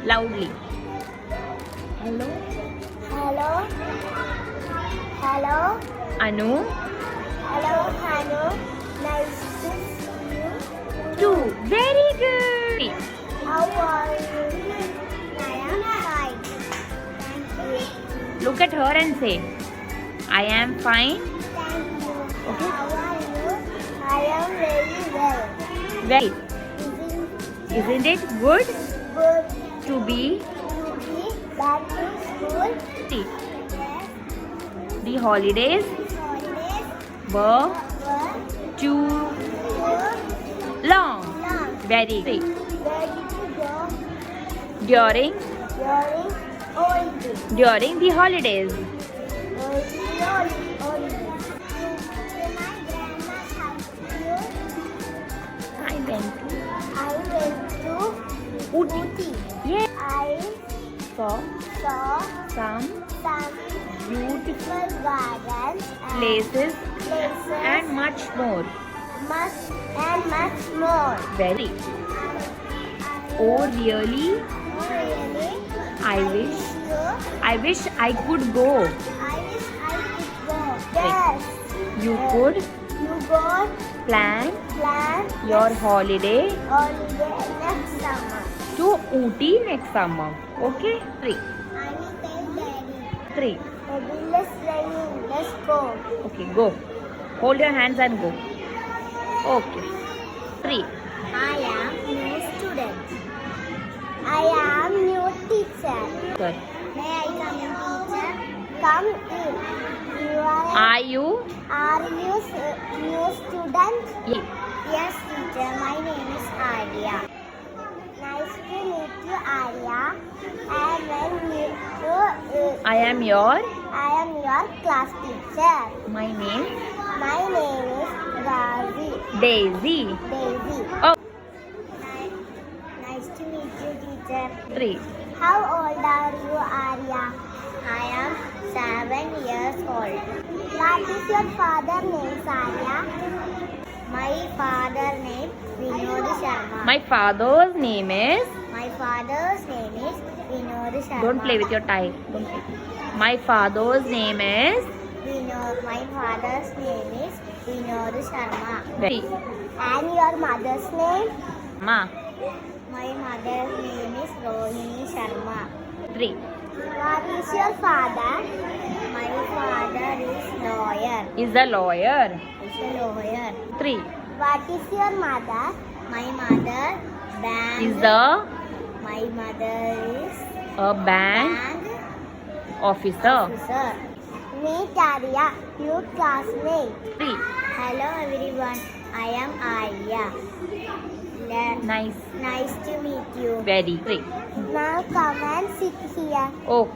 Loudly. Hello. Hello. Hello. Anu. Hello, Hanu. Nice to see you. 2. Very good. How are you? I am fine. Thank you. Look at her and say, I am fine. Thank you. Okay. How are you? I am very well. Very. Isn't Isn't it good good to be to be back to school? free? Yes. The holidays Holidays were were too too long. long. Very good. Where did you go During during the holidays. holidays? To my grandma's house. I went to I went to Ooty. Yeah. I Saw saw some some beautiful gardens places places and much more. much more. Very. Oh really? Really? I wish you- I wish I could go. I wish I could go. Yes. You could You got plan plan your holiday holiday next summer. to Ooty next summer. Okay? 3. I will tell Daddy. 3. Daddy, let's raining. Let's go. Okay, go. Hold your hands and go. Okay. 3. I am new student. I am new teacher. Good. May I come in, teacher? Come in. Are you? Are you new student? Yeah. Yes, teacher. My name is Arya. Nice to meet you, Arya. I am your. I am your class teacher. My name My name is Gazi. Daisy. Daisy. Oh. Nice to meet you, teacher. 3. How old are you, Arya? I am 7 years old. What is your father's name, Arya? My father's name Vinod Sharma. My father's name is. My father's name is Vinod Sharma. Don't play with your tie. Don't play. My father's name is. My father's name is Vinod Sharma. Very. And your mother's name? Ma. My mother's name is Rohini Sharma. 3. What is your father? My father is lawyer. Is a lawyer. Is a lawyer. 3. What is your mother? My mother bank. Is the My mother is a bank bank officer. officer. Meet Arya, your classmate. 3. Hello everyone, I am Arya. Nice. Nice to meet you. Very. 3. Now come and sit here. Oh.